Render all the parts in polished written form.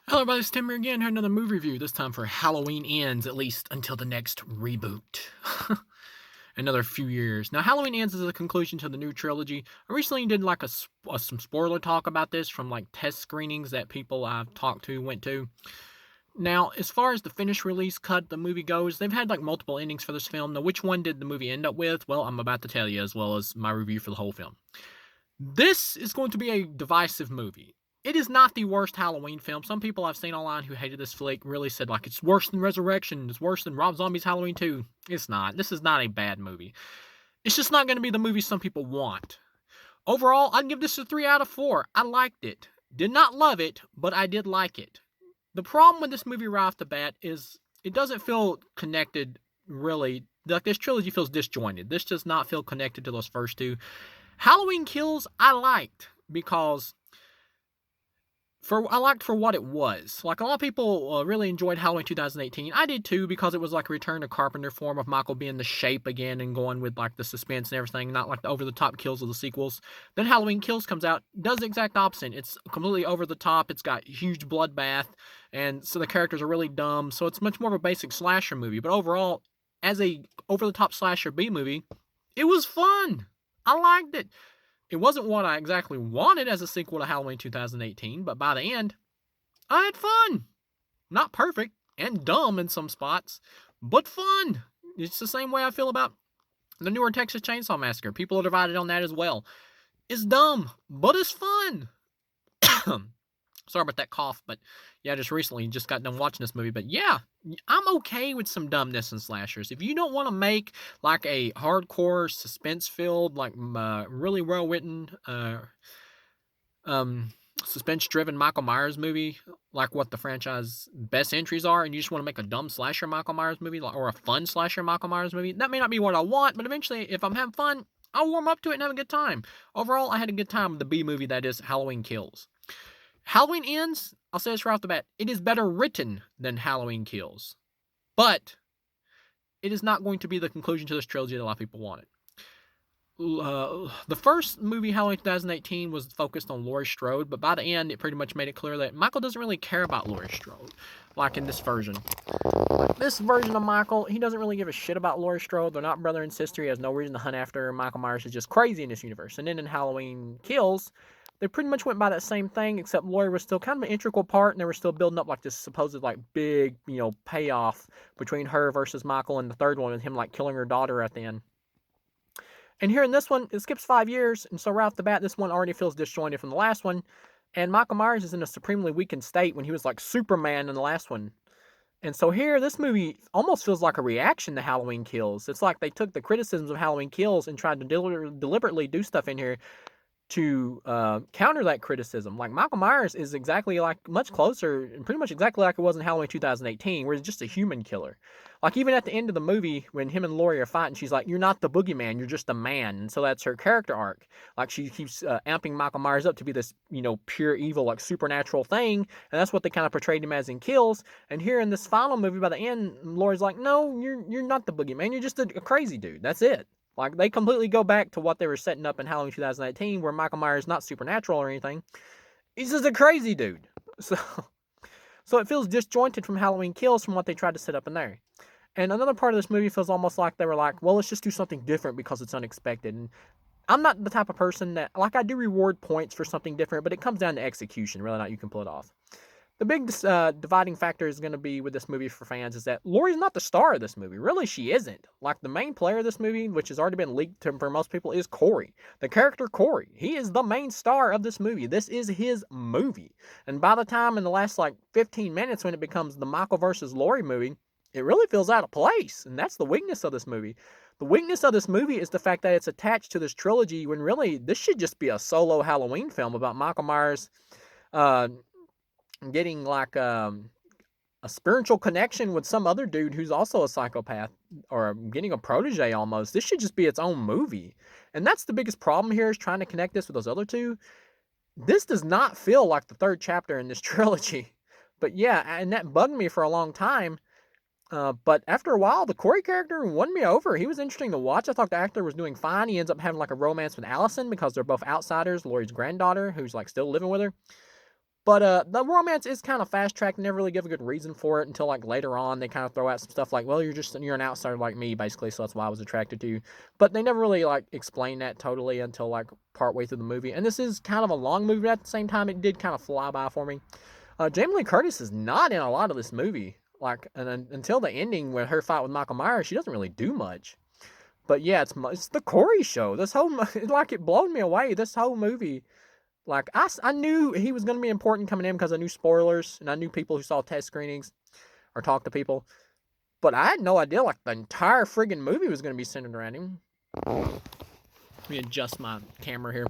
Hello everybody, it's Tim here again, here another movie review, this time for Halloween Ends, at least until the next reboot. Another few years. Now, Halloween Ends is a conclusion to the new trilogy. I recently did like some spoiler talk about this from like test screenings that people I've talked to went to. Now, as far as the finished release cut the movie goes, they've had like multiple endings for this film. Now, which one did the movie end up with? Well, I'm about to tell you, as well as my review for the whole film. This is going to be a divisive movie. It is not the worst Halloween film. Some people I've seen online who hated this flick really said, like, it's worse than Resurrection, it's worse than Rob Zombie's Halloween 2. It's not. This is not a bad movie. It's just not going to be the movie some people want. Overall, I'd give this a 3 out of 4. I liked it. Did not love it, but I did like it. The problem with this movie right off the bat is it doesn't feel connected, really. Like, this trilogy feels disjointed. This does not feel connected to those first two. Halloween Kills, I liked because I liked for what it was. Like, a lot of people really enjoyed Halloween 2018. I did too, because it was like a return to Carpenter form of Michael being the shape again and going with like the suspense and everything, not like the over the top kills of the sequels. Then Halloween Kills comes out, does the exact opposite. It's completely over the top. It's got huge bloodbath, and so the characters are really dumb. So it's much more of a basic slasher movie. But overall, as a over the top slasher B movie, it was fun. I liked it. It wasn't what I exactly wanted as a sequel to Halloween 2018, but by the end, I had fun. Not perfect and dumb in some spots, but fun. It's the same way I feel about the newer Texas Chainsaw Massacre. People are divided on that as well. It's dumb, but it's fun. Sorry about that cough, but yeah, just recently just got done watching this movie. But yeah, I'm okay with some dumbness in slashers. If you don't want to make like a hardcore, suspense-filled, like really well-written, um, suspense-driven Michael Myers movie, like what the franchise best entries are, and you just want to make a dumb slasher Michael Myers movie, or a fun slasher Michael Myers movie, that may not be what I want, but eventually, if I'm having fun, I'll warm up to it and have a good time. Overall, I had a good time with the B movie that is Halloween Kills. Halloween Ends, I'll say this right off the bat, it is better written than Halloween Kills. But it is not going to be the conclusion to this trilogy that a lot of people wanted. The first movie, Halloween 2018, was focused on Laurie Strode, but by the end, it pretty much made it clear that Michael doesn't really care about Laurie Strode, like in this version. This version of Michael, he doesn't really give a shit about Laurie Strode. They're not brother and sister. He has no reason to hunt after her. Michael Myers is just crazy in this universe. And then in Halloween Kills, they pretty much went by that same thing, except Laurie was still kind of an integral part, and they were still building up like this supposed like big, payoff between her versus Michael, and the third one with him like killing her daughter at the end. And here in this one, it skips 5 years, and so right off the bat, this one already feels disjointed from the last one. And Michael Myers is in a supremely weakened state when he was like Superman in the last one. And so here, this movie almost feels like a reaction to Halloween Kills. It's like they took the criticisms of Halloween Kills and tried to deliberately do stuff in here to counter that criticism. Like, Michael Myers is exactly like much closer and pretty much exactly like it was in Halloween 2018, where he's just a human killer. Like, even at the end of the movie, when him and Laurie are fighting, she's like, "You're not the boogeyman, you're just a man." And so that's her character arc. Like, she keeps amping Michael Myers up to be this, pure evil, like supernatural thing. And that's what they kind of portrayed him as in Kills. And here in this final movie, by the end, Laurie's like, "No, you're not the boogeyman, you're just a crazy dude. That's it." Like, they completely go back to what they were setting up in Halloween 2018, where Michael Myers is not supernatural or anything. He's just a crazy dude. So, so it feels disjointed from Halloween Kills from what they tried to set up in there. And another part of this movie feels almost like they were like, well, let's just do something different because it's unexpected. And I'm not the type of person that, like, I do reward points for something different, but it comes down to execution, whether or not you can pull it off. The big dividing factor is going to be with this movie for fans is that Laurie's not the star of this movie. Really, she isn't. Like, the main player of this movie, which has already been leaked for most people, is Corey. The character Corey. He is the main star of this movie. This is his movie. And by the time in the last, 15 minutes when it becomes the Michael versus Laurie movie, it really feels out of place. And that's the weakness of this movie. The weakness of this movie is the fact that it's attached to this trilogy when really this should just be a solo Halloween film about Michael Myers getting a spiritual connection with some other dude who's also a psychopath, or getting a protege almost. This should just be its own movie. And that's the biggest problem here, is trying to connect this with those other two. This does not feel like the third chapter in this trilogy. But yeah, and that bugged me for a long time. But after a while, the Corey character won me over. He was interesting to watch. I thought the actor was doing fine. He ends up having like a romance with Allison because they're both outsiders, Laurie's granddaughter, who's like still living with her. But the romance is kind of fast-tracked. Never really give a good reason for it until, like, later on. They kind of throw out some stuff like, well, you're an outsider like me, basically, so that's why I was attracted to you. But they never really, like, explain that totally until, like, partway through the movie. And this is kind of a long movie, but at the same time, it did kind of fly by for me. Jamie Lee Curtis is not in a lot of this movie. Like, and until the ending with her fight with Michael Myers, she doesn't really do much. But yeah, it's the Corey show. This whole, like, it blown me away. This whole movie, like, I knew he was going to be important coming in because I knew spoilers and I knew people who saw test screenings or talked to people. But I had no idea, like, the entire friggin' movie was going to be centered around him. Let me adjust my camera here.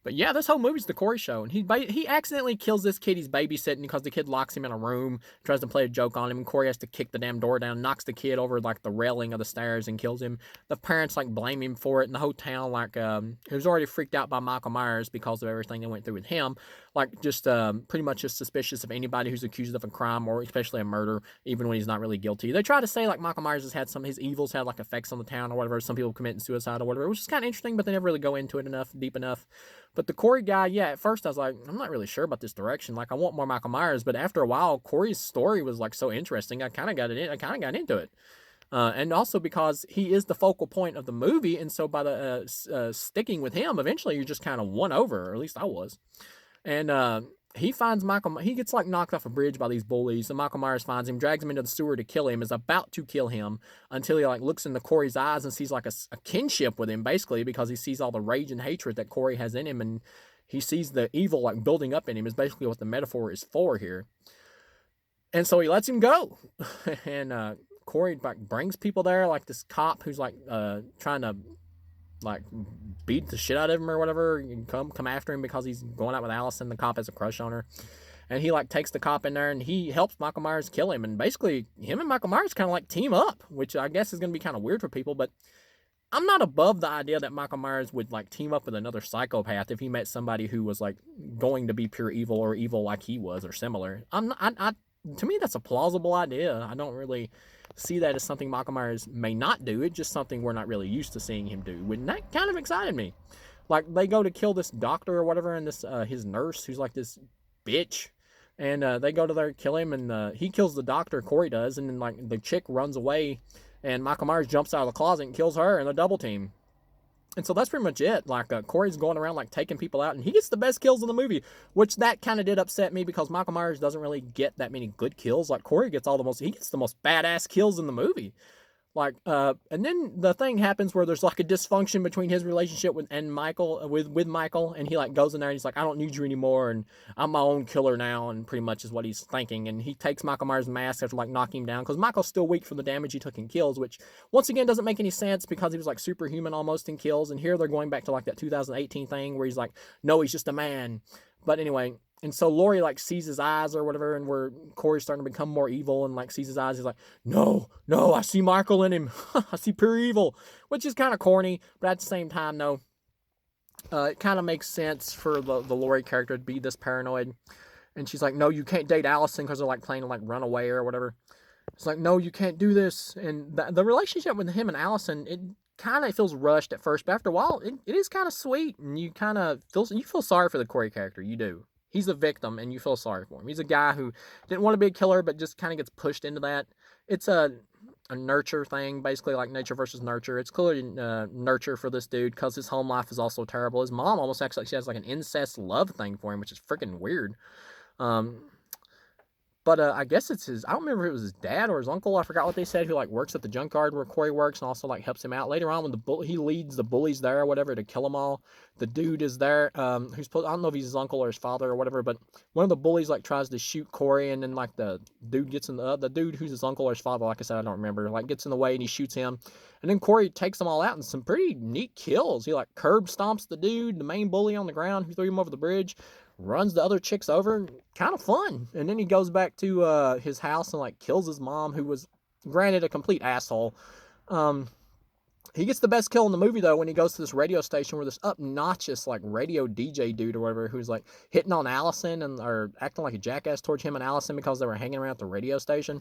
But yeah, this whole movie's the Corey show, and he accidentally kills this kid he's babysitting because the kid locks him in a room, tries to play a joke on him, and Corey has to kick the damn door down, knocks the kid over like the railing of the stairs and kills him. The parents like blame him for it, and the whole town like who's already freaked out by Michael Myers because of everything they went through with him, like just pretty much just suspicious of anybody who's accused of a crime or especially a murder, even when he's not really guilty. They try to say like Michael Myers has had his evils had like effects on the town or whatever. Some people committing suicide or whatever, which is kind of interesting, but they never really go into it deep enough. But the Corey guy, yeah, at first I was like, I'm not really sure about this direction. Like, I want more Michael Myers, but after a while, Corey's story was like so interesting. I kind of got into it. And also because he is the focal point of the movie, and so by the sticking with him, eventually you're just kind of won over, or at least I was. And he finds he gets like knocked off a bridge by these bullies, and Michael Myers finds him, drags him into the sewer to kill him, is about to kill him until he like looks into Corey's eyes and sees like a kinship with him, basically, because he sees all the rage and hatred that Corey has in him, and he sees the evil like building up in him is basically what the metaphor is for here. And so he lets him go. And Corey like brings people there, like this cop who's like trying to like beat the shit out of him or whatever, and come after him because he's going out with Allison. The cop has a crush on her, and he like takes the cop in there and he helps Michael Myers kill him. And basically, him and Michael Myers kind of like team up, which I guess is going to be kind of weird for people, but I'm not above the idea that Michael Myers would like team up with another psychopath if he met somebody who was like going to be pure evil or evil like he was or similar. To me, that's a plausible idea. I don't really see that as something Michael Myers may not do. It's just something we're not really used to seeing him do. And that kind of excited me. Like, they go to kill this doctor or whatever, and this his nurse, who's like this bitch. And they go to there, kill him, and he kills the doctor, Corey does, and then like the chick runs away, and Michael Myers jumps out of the closet and kills her in a double team. And so that's pretty much it. Like, Corey's going around, like, taking people out, and he gets the best kills in the movie, which that kind of did upset me because Michael Myers doesn't really get that many good kills. Like, Corey gets he gets the most badass kills in the movie. Like, and then the thing happens where there's like a dysfunction between his relationship with Michael, and he like goes in there and he's like, I don't need you anymore, and I'm my own killer now, and pretty much is what he's thinking. And he takes Michael Myers' mask after like knocking him down because Michael's still weak from the damage he took in Kills, which once again doesn't make any sense because he was like superhuman almost in Kills, and here they're going back to like that 2018 thing where he's like, no, he's just a man. But anyway. And so Laurie like sees his eyes or whatever, and where Corey's starting to become more evil and like sees his eyes, he's like, no, I see Michael in him. I see pure evil, which is kind of corny, but at the same time, no. It kind of makes sense for the Laurie character to be this paranoid. And she's like, no, you can't date Allison because they're like playing to like run away or whatever. It's like, no, you can't do this. And the relationship with him and Allison, it kind of feels rushed at first, but after a while, it is kind of sweet, and you kind of feel sorry for the Corey character. You do. He's a victim, and you feel sorry for him. He's a guy who didn't want to be a killer, but just kind of gets pushed into that. It's a nurture thing, basically, like nature versus nurture. It's clearly nurture for this dude because his home life is also terrible. His mom almost acts like she has like an incest love thing for him, which is freaking weird. But I guess it's I don't remember if it was his dad or his uncle, I forgot what they said, who like works at the junkyard where Corey works and also like helps him out. Later on when he leads the bullies there or whatever to kill them all, the dude is there, I don't know if he's his uncle or his father or whatever, but one of the bullies like tries to shoot Corey, and then like the dude gets in the dude who's his uncle or his father, like I said, I don't remember, like gets in the way and he shoots him. And then Corey takes them all out in some pretty neat kills. He like curb stomps the dude, the main bully on the ground who threw him over the bridge, runs the other chicks over, kind of fun. And then he goes back to his house and like kills his mom, who was granted a complete asshole. He gets the best kill in the movie though when he goes to this radio station where this obnoxious like radio DJ dude or whatever who's like hitting on Allison or acting like a jackass towards him and Allison because they were hanging around at the radio station,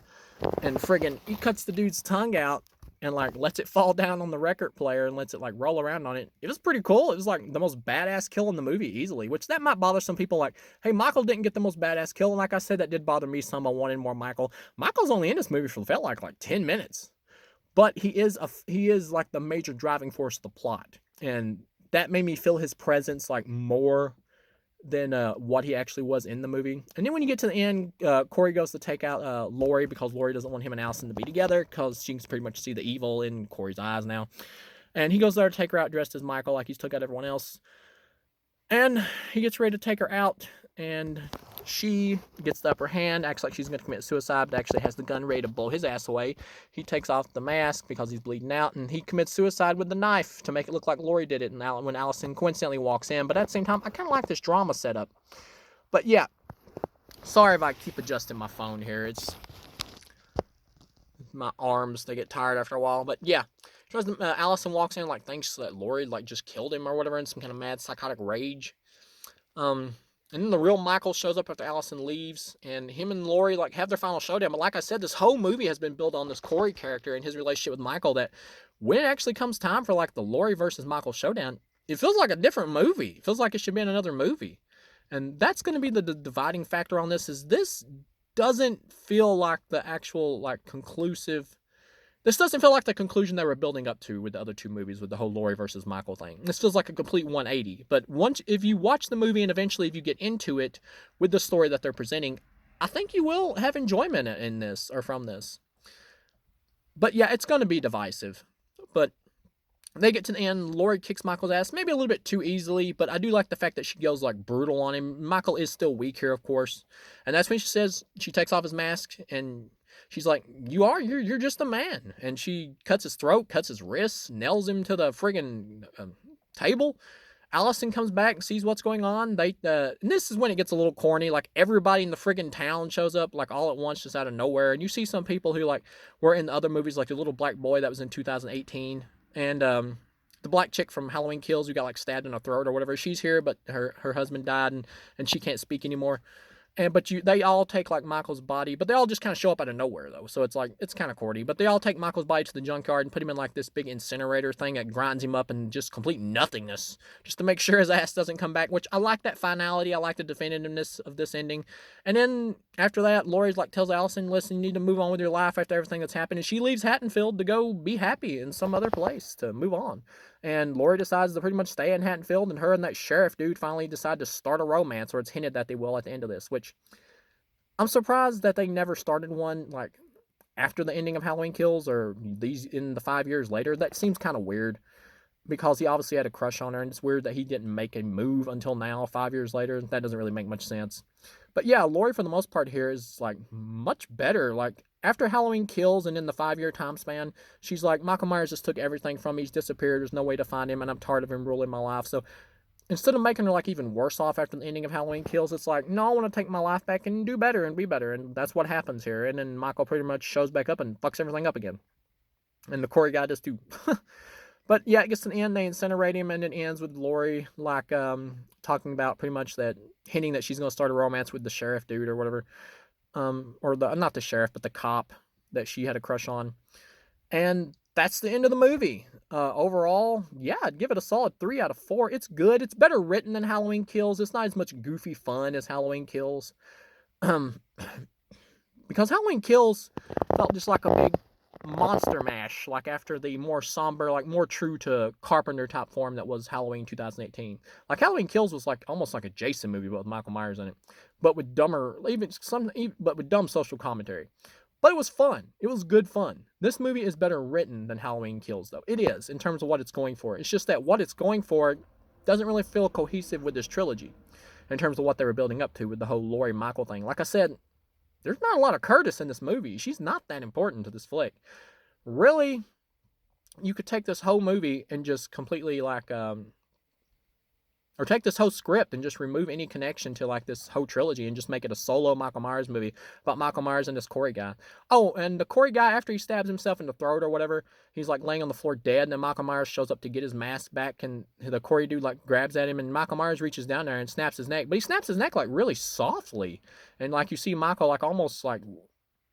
and friggin' he cuts the dude's tongue out and like lets it fall down on the record player and lets it like roll around on it. It was pretty cool. It was like the most badass kill in the movie easily, which that might bother some people. Like, hey, Michael didn't get the most badass kill, and like I said, that did bother me some. I wanted more Michael. Michael's only in this movie for felt like 10 minutes, but he is like the major driving force of the plot, and that made me feel his presence like more than what he actually was in the movie. And then when you get to the end, Corey goes to take out Laurie because Laurie doesn't want him and Allison to be together because she can pretty much see the evil in Corey's eyes now. And he goes there to take her out dressed as Michael like he's took out everyone else. And he gets ready to take her out, and she gets the upper hand, acts like she's going to commit suicide, but actually has the gun ready to blow his ass away. He takes off the mask because he's bleeding out, and he commits suicide with the knife to make it look like Laurie did it, and when Allison coincidentally walks in. But at the same time, I kind of like this drama setup. But yeah, sorry if I keep adjusting my phone here. It's my arms, they get tired after a while. But yeah, Allison walks in like thinks that Laurie like just killed him or whatever in some kind of mad psychotic rage. And then the real Michael shows up after Allison leaves, and him and Laurie like have their final showdown. But like I said, this whole movie has been built on this Corey character and his relationship with Michael, that when it actually comes time for like the Laurie versus Michael showdown, it feels like a different movie. It feels like it should be in another movie. And that's going to be the dividing factor on this. Is this doesn't feel like the actual like conclusive. This doesn't feel like the conclusion they were building up to with the other two movies, with the whole Laurie versus Michael thing. This feels like a complete 180. But if you watch the movie and eventually if you get into it with the story that they're presenting, I think you will have enjoyment in this or from this. But yeah, it's going to be divisive. But they get to the end, Laurie kicks Michael's ass, maybe a little bit too easily, but I do like the fact that she goes like brutal on him. Michael is still weak here, of course. And that's when she takes off his mask, and she's like, you're just a man. And she cuts his throat, cuts his wrists, nails him to the friggin' table. Allison comes back and sees what's going on. And this is when it gets a little corny. Like everybody in the friggin' town shows up like all at once, just out of nowhere. And you see some people who like were in the other movies, like the little black boy that was in 2018. And the black chick from Halloween Kills who got like stabbed in the throat or whatever. She's here, but her husband died and she can't speak anymore. But they all take like Michael's body, but they all just kind of show up out of nowhere though. So it's like, it's kind of corny, but they all take Michael's body to the junkyard and put him in like this big incinerator thing that grinds him up and just complete nothingness just to make sure his ass doesn't come back, which I like that finality. I like the definitiveness of this ending. And then after that, Laurie's like tells Allison, listen, you need to move on with your life after everything that's happened. And she leaves Haddonfield to go be happy in some other place to move on. And Laurie decides to pretty much stay in Haddonfield, and her and that sheriff dude finally decide to start a romance, or it's hinted that they will at the end of this, which I'm surprised that they never started one like after the ending of Halloween Kills or these in the 5 years later. That seems kind of weird because he obviously had a crush on her, and it's weird that he didn't make a move until now, 5 years later. That doesn't really make much sense. But yeah, Laurie for the most part here is like much better. Like after Halloween Kills and in the 5-year time span, she's like, Michael Myers just took everything from me. He's disappeared. There's no way to find him, and I'm tired of him ruling my life. So instead of making her like even worse off after the ending of Halloween Kills, it's like, no, I want to take my life back and do better and be better. And that's what happens here. And then Michael pretty much shows back up and fucks everything up again. And the Corey guy does too. But yeah, it gets to the end, they incinerate him, and it ends with Laurie like talking about pretty much that, hinting that she's going to start a romance with the sheriff dude or whatever. Or not the sheriff, but the cop that she had a crush on. And that's the end of the movie. Overall, yeah, I'd give it a solid 3 out of 4. It's good. It's better written than Halloween Kills. It's not as much goofy fun as Halloween Kills. Because Halloween Kills felt just like a big monster mash, like after the more somber, like more true to Carpenter type form that was Halloween 2018. Like Halloween Kills was like almost like a Jason movie, but with Michael Myers in it, but with but with dumb social commentary. But it was fun. It was good fun. This movie is better written than Halloween Kills, though. It is, in terms of what it's going for. It's just that what it's going for doesn't really feel cohesive with this trilogy in terms of what they were building up to with the whole Laurie Michael thing. Like I said, there's not a lot of Curtis in this movie. She's not that important to this flick. Really, you could take this whole movie and just completely like, or take this whole script and just remove any connection to like this whole trilogy and just make it a solo Michael Myers movie about Michael Myers and this Corey guy. Oh, and the Corey guy, after he stabs himself in the throat or whatever, he's like laying on the floor dead, and then Michael Myers shows up to get his mask back, and the Corey dude like grabs at him, and Michael Myers reaches down there and snaps his neck, but he snaps his neck like really softly, and like you see Michael like almost like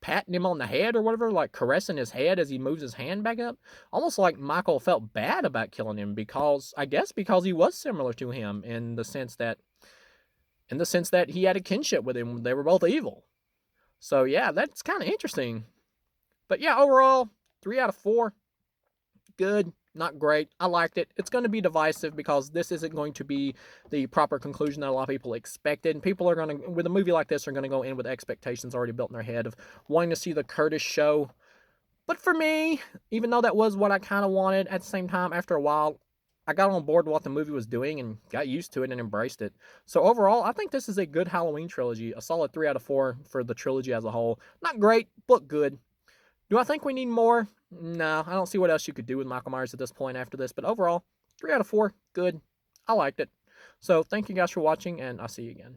patting him on the head or whatever, like caressing his head as he moves his hand back up. Almost like Michael felt bad about killing him because, I guess, because he was similar to him in the sense that he had a kinship with him. They were both evil. So yeah, that's kind of interesting. But yeah, overall, 3 out of 4. Good, not great. I liked it. It's going to be divisive because this isn't going to be the proper conclusion that a lot of people expected. And people are going to, with a movie like this, are going to go in with expectations already built in their head of wanting to see the Curtis show. But for me, even though that was what I kind of wanted, at the same time, after a while, I got on board with what the movie was doing and got used to it and embraced it. So overall, I think this is a good Halloween trilogy. A solid 3 out of 4 for the trilogy as a whole. Not great, but good. Do I think we need more? No, I don't see what else you could do with Michael Myers at this point after this. But overall, 3 out of 4, good. I liked it. So thank you guys for watching, and I'll see you again.